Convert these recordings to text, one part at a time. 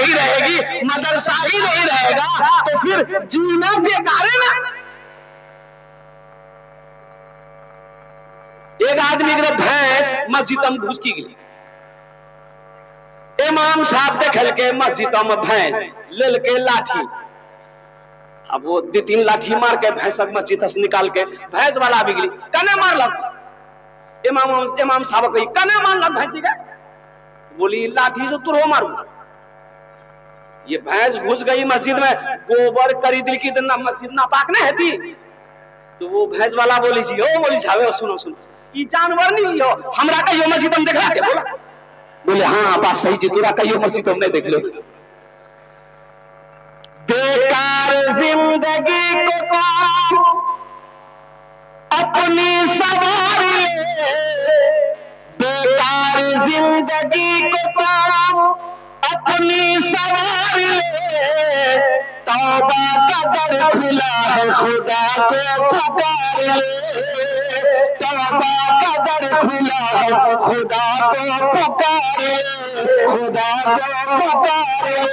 नहीं रहेगी, मदरसा ही नहीं रहेगा, तो फिर जीना बेकार है ना। एक आदमी के भैंस मस्जिद में घुस की गई, इमाम साहब देख के मस्जिद में भैंस ले के लाठी, अब वो 2-3 लाठी मार के भैंस मस्जिद से निकाल के भैंस वाला भी गई, कने मार लग इमाम साहब कही कने मार लग भैंसी का, बोली लाठी से तुरो मारू। ये भैंस घुस गई मस्जिद में, गोबर करी दिल की दिन मस्जिद नापाक नहीं है थी, तो वो भैंस वाला बोली जी ओ बोली साहब सुनो सुनो, ये जानवर नहीं हो, हमरा कहियो मस्जिद में देखा के बोला, बोले हाँ बात सही जी, तुरा कहियो मस्जिद में देख लो। बेकार जिंदगी को कौन अपनी सवार ले, बेकार जिंदगी को कौन अपनी सवार ले, तौबा का दर खुला है खुदा को पुकार ले, तौबा का दर खुला है खुदा को पुकार ले, खुदा को पुकार ले।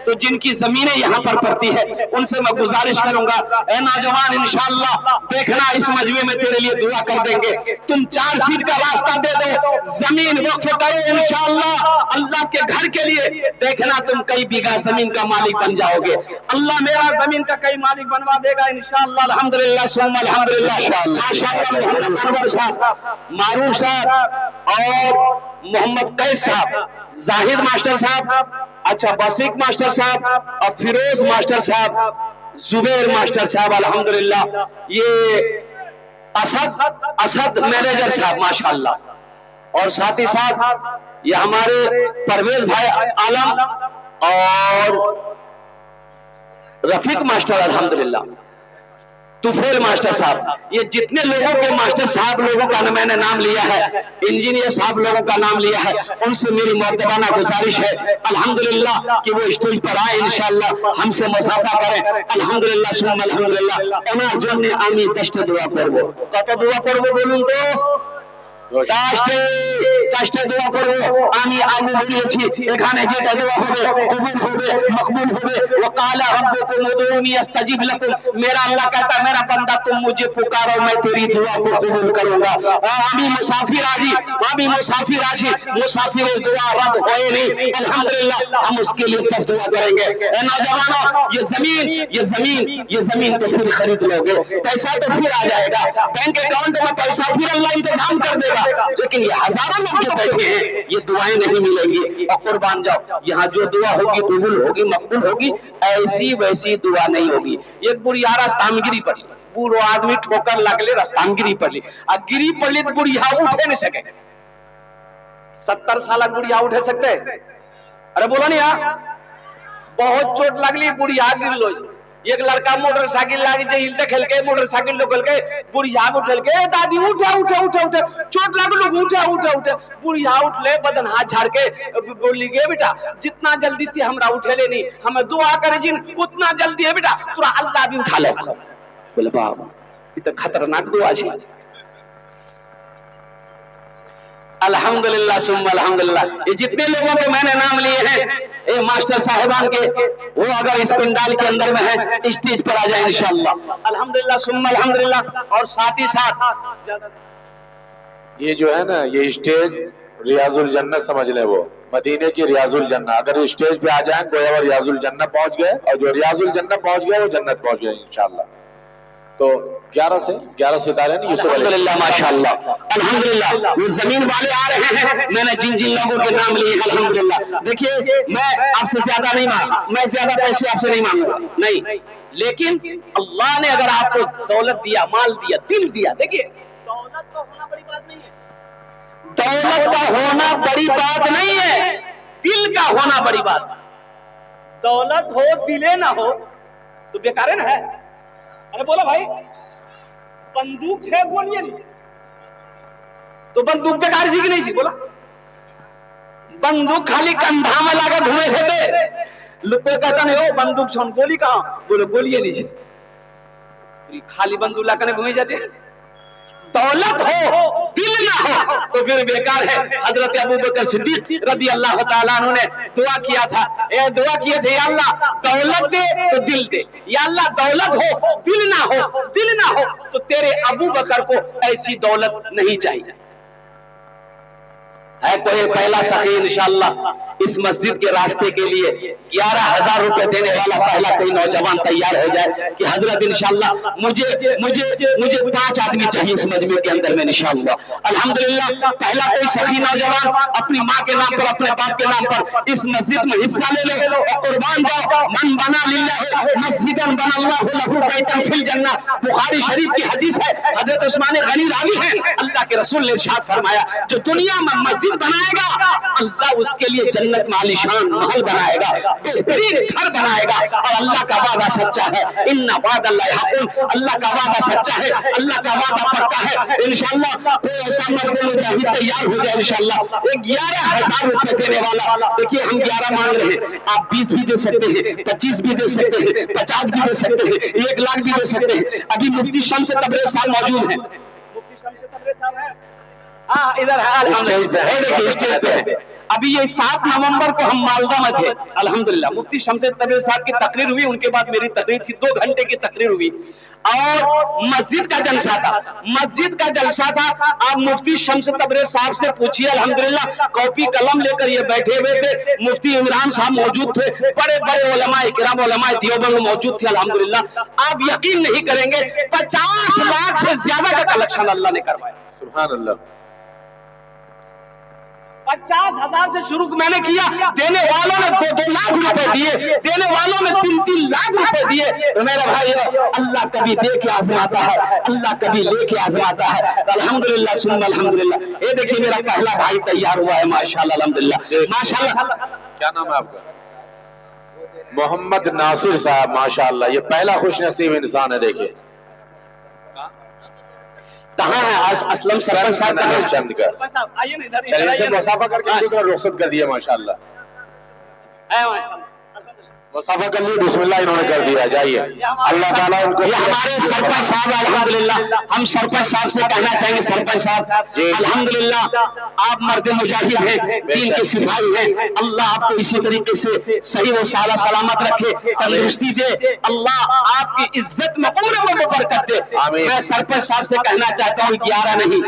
तो जिनकी जमीनें यहाँ पर पड़ती है उनसे मैं गुजारिश करूंगा, ए नौजवान इंशाअल्लाह देखना इस मजमे में तेरे लिए दुआ कर देंगे, तुम 4 फीट का रास्ता दे दो, जमीन वक्फ करो इंशाअल्लाह अल्लाह के घर के लिए, देखना तुम कई बीघा जमीन का मालिक बन जाओगे, अल्लाह मेरा जमीन का कई मालिक बनवा देगा इंशाअल्लाह। अल्हम्दुलिल्लाह सुम्मा अल्हम्दुलिल्लाह, माशाअल्लाह मोहम्मद अनवर साहब, मारूफ साहब और मोहम्मद कैस साहब, जाहिद मास्टर साहब, अच्छा बसीक मास्टर साहब और फिरोज मास्टर साहब, जुबैर मास्टर साहब, अल्हम्दुलिल्लाह ये असद मैनेजर साहब माशाअल्लाह, और साथ ही साथ ये हमारे परवेज भाई आलम और रफीक मास्टर अल्हम्दुलिल्लाह, तुफेल मास्टर साहब, ये जितने लोगों के मास्टर साहब लोगों का मैंने नाम लिया है, इंजीनियर साहब लोगों का नाम लिया है, उनसे मेरी मुअद्दबाना गुजारिश है अल्हम्दुलिल्लाह कि वो स्टेज पर आए इंशाअल्लाह हमसे मुसाफा करें। अल्हम्दुलिल्लाह सुम्मा अल्हम्दुलिल्लाह। एनार जन्ने आमी दष्ट दुआ करबो, कत दुआ करबो बोलुन तो কাষ্টে দোয়া করব, আমি আগে বলেছি এখানে যেটা দোয়া হবে কবুল হবে মকবুল হবে। ওয়াকালা রব্বুকুম উদউনি আস্তাজিব লাকুম, मेरा अल्लाह कहता है मेरा बंदा तुम मुझे पुकारो मैं तेरी दुआ को कबूल करूंगा। আমি मुसाफिर आजी, আমি मुसाफिर आजी, मुसाफिर दुआ रब होए नहीं, अल्हम्दुलिल्लाह हम उसके लिए दस दुआ करेंगे। ए नौजवानों ये जमीन तो फिर खरीद लोगे, पैसा तो फिर आ जाएगा, बैंक अकाउंट में पैसा फिर अल्लाह इंतजाम कर देगा, लेकिन ये हजारों लोग जो बैठे हैं ये दुआएं नहीं मिलेंगी। और कुर्बान जाओ, यहाँ जो दुआ होगी कबूल होगी मकबूल होगी, ऐसी वैसी दुआ नहीं होगी। एक बुढ़िया रास्ता में गिरी पड़ी, बूढ़ो आदमी ठोकर लगले रास्ता में गिरी पड़ी, और गिरी पड़ी तो बुढ़िया उठे नहीं सके। 70 साल बुढ़िया उठे सकते? अरे बोलो नहीं यार, बहुत चोट लगली बुढ़िया गिर लो। एक लड़का मोटरसाइकिल लागी जे हिलते खेल के मोटरसाइकिल लोकल के बुढ़िया उठल के दादी उठा उठा उठा उठा चोट लागल उठा उठा उठा बुढ़िया उठले बदन हाथ झाड़ के बोली गे बेटा जितना जल्दी थी हमरा उठेले नहीं, हमें दुआ करे जिन उतना जल्दी है बेटा तुरा अल्लाह भी उठा ले। बोले बाबा ये तो खतरनाक दुआ है। अल्हम्दुलिल्लाह सुम्मा अल्हम्दुलिल्लाह। ये जितने लोगों के मैंने नाम लिए हैं ए मास्टर साहिबान के, वो अगर इस पंडाल के अंदर में है स्टेज पर आ जाए इंशाअल्लाह। अल्हम्दुलिल्लाह सुम्मा अल्हम्दुलिल्लाह। और साथ ही साथ ये जो है ना ये स्टेज रियाजुल जन्नत समझ ले, वो मदीने की रियाजुल जन्नत, अगर स्टेज पे आ जाए तो वो रियाजुल जन्नत पहुंच गए, और जो रियाजुल जन्नत पहुंच गया वो जन्नत पहुंच गए इंशाअल्लाह। तो 11 सितारे नहीं, अल्हम्दुलिल्लाह माशाअल्लाह अल्हम्दुलिल्लाह। वो जमीन वाले आ रहे हैं, मैंने जिन जिन लोगों के नाम लिए अल्हम्दुलिल्लाह। देखिए मैं आपसे ज्यादा नहीं मांगा, मैं ज्यादा पैसे आपसे नहीं मांगूंगा नहीं, लेकिन अल्लाह ने अगर आपको दौलत दिया, माल दिया, दिल दिया, देखिए दौलत का होना बड़ी बात नहीं है, दौलत का होना बड़ी बात नहीं है, दिल का होना बड़ी बात है। दौलत हो दिले ना हो तो बेकार है ना है। अरे बोला भाई बंदूक छे गोलियां नहीं तो बंदूक बेकार सी की नहीं सी, बोला बंदूक खाली कंधा में लगा घूमे से थे लोग कहता नहीं हो बंदूक छोड़ गोली कहां, बोलो गोलियां नहीं सी, खाली बंदूक लाकर घूमे जाते। दौलत हो दिल ना हो तो फिर बेकार है। हजरत अबू बकर सिद्दीक रज़ी अल्लाह ताला अन्हु ने दुआ किया था, दुआ किए थे, या अल्लाह दौलत दे तो दिल दे, या अल्लाह दौलत हो दिल ना हो, दिल ना हो तो तेरे अबू बकर को ऐसी दौलत नहीं चाहिए। है कोई पहला सखी इंशाअल्लाह इस मस्जिद के रास्ते के लिए 11,000 रुपए देने वाला पहला कोई नौजवान तैयार हो जाए कि हजरत इंशाअल्लाह मुझे 5 आदमी चाहिए इस मजमे के अंदर में इंशाअल्लाह। अल्हम्दुलिल्लाह पहला कोई सखी नौजवान अपनी माँ के नाम पर, अपने बाप के नाम पर इस मस्जिद में हिस्सा ले लो और कुर्बान जाओ। मन बना लिल्लाह मस्जिदन बनल्लाहु लहू बैतन फिल जन्नह, बुखारी शरीफ की हदीस है, हजरत उस्मान गनी रावी है, अल्लाह के रसूल ने इरशाद फरमाया जो दुनिया में मस्जिद बनाएगा अल्लाह उसके लिए जन्नत में आलीशान महल बनाएगा, बेहतरीन घर बनाएगा। और अल्लाह का वादा सच्चा है, इन्ना वादल्लाहि हक़्क़ुन, अल्लाह का वादा सच्चा है, अल्लाह का वादा पक्का है। इंशाअल्लाह कोई ऐसा मर्द मुजाहिद तैयार हो जाए इंशाअल्लाह 11,000 रुपए देने वाला। देखिए हम 11 मांग रहे हैं, आप 20 भी दे सकते हैं, 25 भी दे सकते हैं, 50 भी दे सकते हैं, 1 लाख भी दे सकते हैं। अभी मुफ्ती शम्स तबरेज़ साहब मौजूद हैं, मुफ्ती शम्स तबरेज़ साहब हैं, हाँ इधर है, देखिए स्टेज पे है। अभी ये 7 नवंबर को हम मालदा में थे, अल्हम्दुलिल्लाह मुफ्ती शम्स तबरेज़ साहब की तकरीर हुई, उनके बाद मेरी तकरीर थी, 2 घंटे की तकरीर हुई और मस्जिद का जलसा था, मस्जिद का जलसा था। आप मुफ्ती शम्स तबरेज़ साहब से पूछिए, अल्हम्दुलिल्लाह कॉपी कलम लेकर ये बैठे हुए थे। मुफ्ती इमरान साहब मौजूद थे, बड़े बड़े उलमाए किराम, उलमाए देवबंद मौजूद थे अल्हम्दुलिल्लाह। आप यकीन नहीं करेंगे 50 लाख से ज्यादा का कलेक्शन अल्लाह ने करवाया, सुभान अल्लाह। 50,000 से शुरू मैंने किया, देने वालों ने 2-2 लाख रुपए दिए, देने वालों ने 3-3 लाख रुपए दिए। तो मेरे भाई अल्लाह कभी दे के आजमाता है, अल्लाह कभी लेके आजमाता है। अल्हम्दुलिल्लाह सुन्न अल्हम्दुलिल्लाह। ये देखिए मेरा पहला भाई तैयार हुआ है माशाल्लाह अल्हम्दुलिल्लाह माशाल्लाह। क्या नाम है आपका? मोहम्मद नासिर साहब, माशाल्लाह ये पहला खुशनसीब इंसान है। देखिए कहाँ है आज असलम सरपंच साहब का चंद का, आइए ना इधर, चलिए से मुसाफा करके दूसरा रुखसत कर दिया माशाल्लाह। मुसाफा कर लिया, बिस्मिल्लाह इन्होंने कर दिया। जाइए, अल्लाह ताला उनको। ये हमारे सरपंच साहब अल्हम्दुलिल्लाह, हम सरपंच साहब से कहना चाहेंगे, सरपंच साहब अल्हम्दुलिल्लाह आप मर्द मुजाहिद हैं, दीन के सिपाही हैं, अल्लाह आपको इसी तरीके से सही व साला सलामत रखे, तंदुरुस्ती दे, अल्लाह आपकी इज्जत में उम्र में बरकत दे। मैं सरपंच साहब से कहना चाहता हूँ 11 नहीं,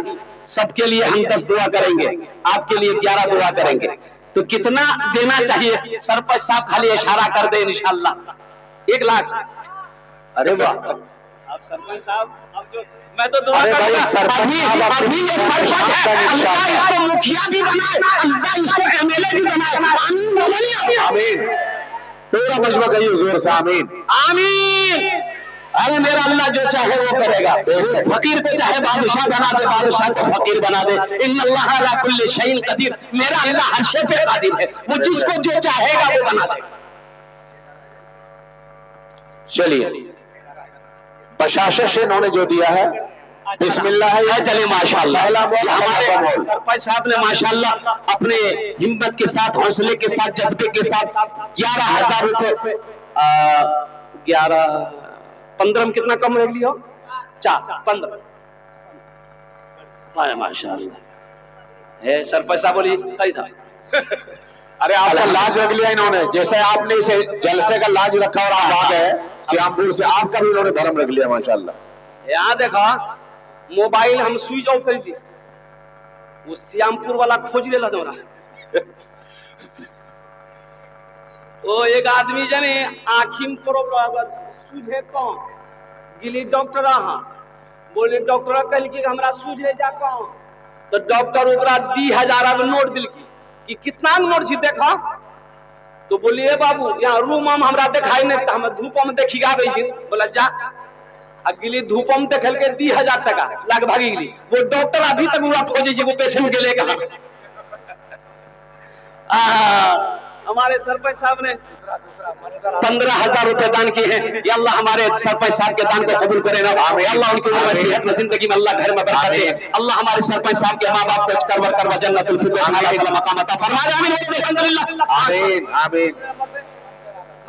सबके लिए हम 10 दुआ करेंगे, आपके लिए 11 दुआ करेंगे। तो कितना देना चाहिए सरपंच साहब खाली इशारा कर दे इंशाअल्लाह 1 लाख। अरे वाह, आप सरपंच साहब, अब जो मैं तो दुआ करूंगा, अभी ये सरपंच है, अल्लाह इसको मुखिया भी बनाए, अल्लाह इसको एमएलए भी बनाए, आमीन बोलिए, आमीन। पूरा मजमा कहिए जोर से आमीन, आमीन। अरे मेरा अल्लाह जो चाहे वो करेगा, फकीर को चाहे बादशाह बना दे, बादशाह को फकीर बना दे। इन्नल्लाह अला कुल्ली शैइन कदीर, मेरा अल्लाह हर शे पे कादिर है, वो जिसको जो चाहेगा वो बना दे। चलिए बशाशश इन्होंने जो दिया है, बिस्मिल्लाह है। चले माशाल्लाह, हमारे सरपंच साहब ने माशाल्लाह अपने हिम्मत के साथ, हौसले के साथ, जज्बे के साथ 11,000 रुपए 15 में कितना कम रख लिया? 4 15 माशाल्लाह। सरपंच साहब बोली कही था अरे आपका लाज रख लिया इन्होंने, जैसे आपने इसे जलसे का लाज रखा और आप आ गए श्यामपुर से, आपका भी इन्होंने धर्म रख लिया माशाल्लाह। यहाँ देखा मोबाइल हम स्विच ऑफ कर दी, वो श्यामपुर वाला खोज ले ला। ओ एक आदमी जने आँखी में प्रॉब्लम सूझे कौन गिली डॉक्टर बोले, डॉक्टर कल की हमरा सूझे जा कौन, तो डॉक्टर ओकरा 10,000 नोट दिल कि कितना नोट छी देखा, तो बोलिए बाबू यहाँ रूम हम हमरा दिखाई नहीं, तो हम धूप में देखी गाबे छी, बोला जा गिली धूप में देखल के 10,000 टका लाग भागी गिली। वो डॉक्टर अभी तक पूरा खोजे जी वो पेशेंट के लेगा। हमारे सरपंच साहब ने 15,000 रुपए दान किए हैं। या अल्लाह हमारे सरपंच साहब के दान को कबूल करे ना, अल्लाह उनकी उम्र में सेहत में जिंदगी में अल्लाह घर में बरकत दे, अल्लाह हमारे सरपंच साहब के माँ बाप को करवा जन्नतुल फिरदौस आला मकाम अता फरमा दे। आमीन आमीन आमीन।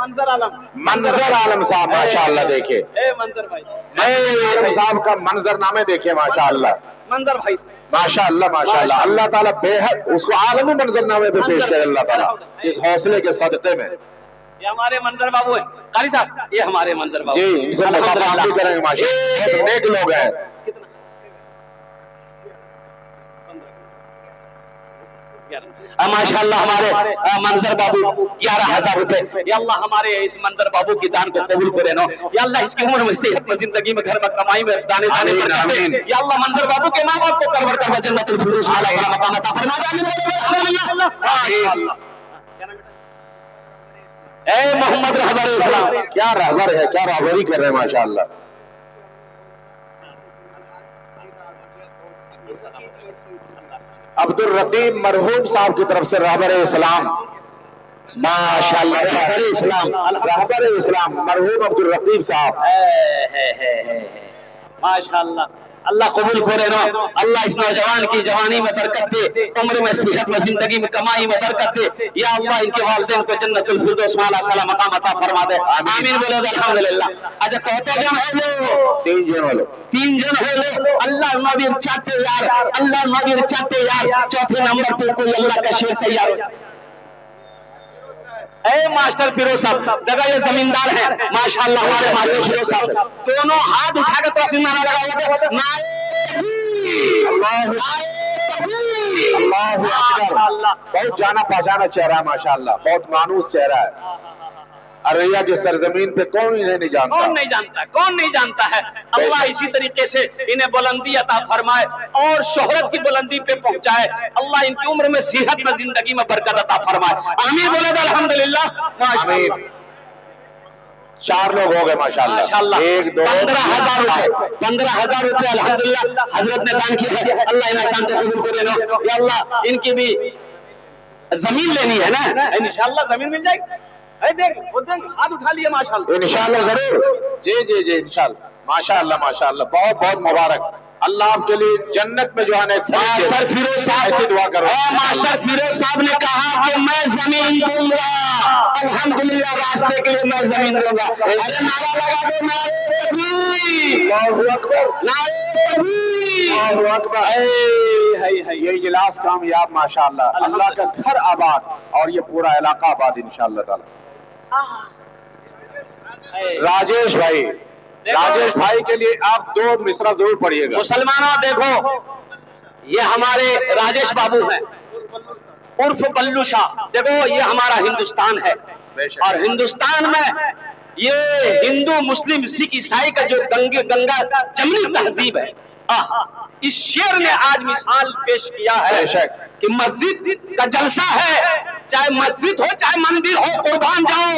मंजर आलम साहब माशाअल्लाह देखे, मंजर भाई, आलम साहब का मंजरनामे देखे माशाअल्लाह, मंजर भाई माशाअल्लाह माशाअल्लाह। अल्लाह ताला बेहद उसको आलमी मंजरनामे पे पेश करे अल्लाह ताला इस हौसले के सदक़े में। ये हमारे मंजर बाबू है कारी साहब, ये हमारे मंजर बाबू जी, इनसे मुसाफा हम भी करेंगे माशाअल्लाह, बहुत नेक लोग हैं। माशाअल्लाह हमारे मंजर बाबू 11,000 रुपए। या अल्लाह हमारे इस मंजर बाबू की दान को कबूल करे ना या अल्लाह, इसकी उम्र में सेहत में जिंदगी में घर में कमाई में दाने दाने पर आमीन। या अल्लाह मंजर बाबू के माँ बाप को करवर कर जन्नतुल फिरदौस आला मकाम अता फरमा दे आमीन। ए मोहम्मद रहबर इस्लाम, क्या रहबर है, क्या रहबरी कर रहे हैं माशाअल्लाह। अब्दुल रकीब मरहूम साहब की तरफ से रहबर इस्लाम माशाअल्लाह, रहबर इस्लाम, रहबर इस्लाम मरहूम अब्दुल रकीब साहब। माशाअल्लाह, अल्लाह कबूल करे ना। अल्लाह इस नौजवान की जवानी में बरकत दे, उम्र में सेहत में जिंदगी में कमाई में बरकत दे। या अल्लाह इनके वालिदैन को जन्नतुल फिरदौस वाला साला मकाम अता फरमा दे आमीन। बोलो अल्हम्दुलिल्लाह। अच्छा कहते जन है लो, तीन जन हो लो, अल्लाह नबीर चाहते यार, अल्लाह नबीर चाहते यार। चौथे नंबर पे कोई अल्लाह का शेर तैयार हो। ए मास्टर फिरोज साहब, जगह ये जमींदार है माशाअल्लाह, हमारे मास्टर फिरोज साहब दोनों हाथ उठा के तो नारा लगा अल्लाह, बहुत जाना पहचाना चेहरा है माशाअल्लाह, बहुत मानूस चेहरा है। अररिया की सरजमीन पे कौन इन्हें नहीं जानता, कौन नहीं जानता, कौन नहीं जानता है। अल्लाह इसी तरीके से इन्हें बुलंदी अता फरमाए और शोहरत की बुलंदी पे पहुंचाए। अल्लाह इनकी उम्र में सेहत में जिंदगी में बरकत अता फरमाए आमीन। बोले तो अल्हम्दुलिल्लाह। आमीन। 4 लोग हो गए माशाअल्लाह। 1 2 15,000 रुपए, 15,000 रुपए अल्हम्दुलिल्लाह हजरत ने दान किया है। अल्लाह इन्हें दान कबूल करे ना। या अल्लाह इनकी भी जमीन लेनी है ना, इंशाअल्लाह जमीन मिल जाएगी। देख वो देख हाथ उठा लिए माशाअल्लाह, इंशाअल्लाह जरूर। जी जी जी इंशाअल्लाह माशाअल्लाह माशाअल्लाह, बहुत बहुत मुबारक। अल्लाह आपके लिए जन्नत में जो है मास्टर फिरोज साहब ऐसी दुआ करो। मास्टर फिरोज साहब ने कहा कि मैं जमीन दूंगा, अल्हम्दुलिल्लाह रास्ते के लिए मैं जमीन दूंगा। अरे नारा लगा दो, नारे तकबीर, अल्लाहु अकबर, नारे तकबीर, अल्लाहु अकबर। ये इजलास कामयाब माशाअल्लाह, अल्लाह का घर आबाद और ये पूरा इलाका आबाद इंशाअल्लाह ताला। राजेश भाई, राजेश भाई के लिए आप 2 मिसरा जरूर पढ़िएगा। मुसलमानों देखो, ये हमारे राजेश बाबू हैं उर्फ बल्लू शाह। देखो ये हमारा हिंदुस्तान है और हिंदुस्तान में ये हिंदू मुस्लिम सिख ईसाई का जो गंगा जमनी तहजीब है, इस शेर ने आज मिसाल पेश किया है कि मस्जिद का जलसा है, चाहे मस्जिद हो चाहे मंदिर हो, कुर्बान जाओ,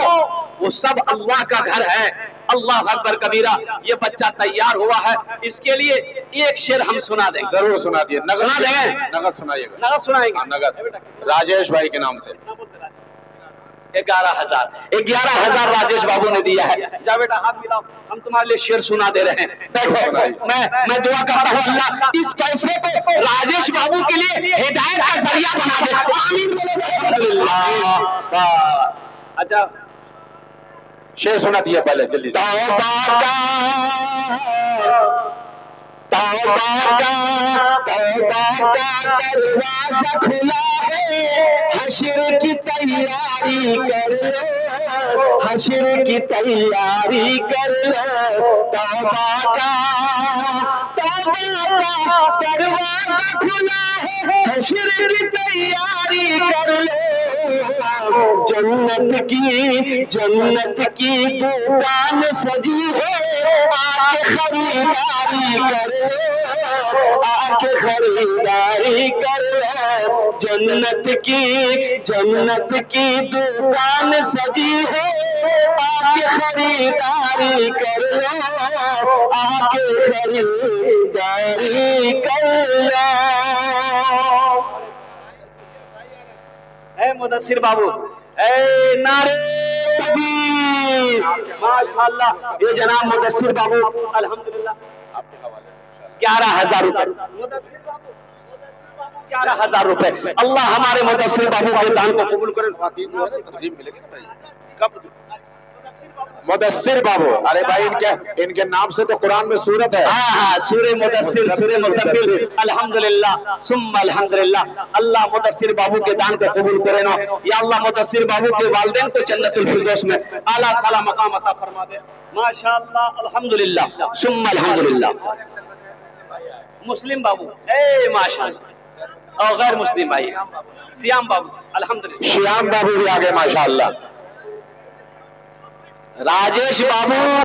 वो सब अल्लाह का घर है। अल्लाह अकबर कबीरा। ये बच्चा तैयार हुआ है, इसके लिए एक शेर हम सुना देंगे। जरूर सुना दिए, नगद सुना देंगे, नगद सुनाइएगा, नगद सुनाएंगे। नगद राजेश भाई के नाम से 11,000 राजेश बाबू ने दिया है। जा बेटा हाथ मिलाओ, हम तुम्हारे लिए शेर सुना दे रहे हैं। बैठो, मैं दुआ करता हूँ अल्लाह इस पैसे को राजेश बाबू के लिए हिदायत का जरिया बना दे आमीन। अल्हम्दुलिल्लाह। अच्छा शेर सुना दिया पहले जल्दी से। तौबा का दरवाजा खुला है, हश्र की तैयारी कर लो, हश्र की तैयारी कर लो। तौबा का दरवाजा खुला है, हश्र की तैयारी कर लो। जन्नत की दुकान सजी है, आके खरीदारी कर लो, आके खरीदारी कर लो। जन्नत की दुकान सजी है, आके खरीदारी कर लो, आके खरीदारी कर लो। ए मुदस्सिर बाबू, ए नारे तकबीर, माशाअल्लाह। ये जनाब मुदस्सिर बाबू अल्हम्दुलिल्लाह 11,000 रुपए। मुदस्सिर बाबू 11,000 रुपए। अल्लाह हमारे मुदस्सिर बाबू के दान को कबूल करे। मिलेगी ना भाई, कब मुदस्सिर बाबू, अरे भाई इनके नाम से तो कुरान में सूरत है। हाँ हाँ, सूरे मुदस्सिर, सूरे मुज़म्मिल। अल्हम्दुलिल्लाह सुम्मा अल्हम्दुलिल्लाह। अल्लाह मुदस्सिर बाबू के दान को कबूल करे ना। या अल्लाह मुदस्सिर बाबू के वालिदैन को जन्नतुल फिरदौस में आला साला मकाम अता फरमा दे। माशाअल्लाह, अल्हम्दुलिल्लाह सुम्मा अल्हम्दुलिल्लाह। मुस्लिम बाबू, ए माशाअल्लाह। और गैर मुस्लिम भाई सियाम बाबू, अल्हम्दुलिल्लाह। श्याम बाबू भी आगे माशाअल्लाह। राजेश बाबू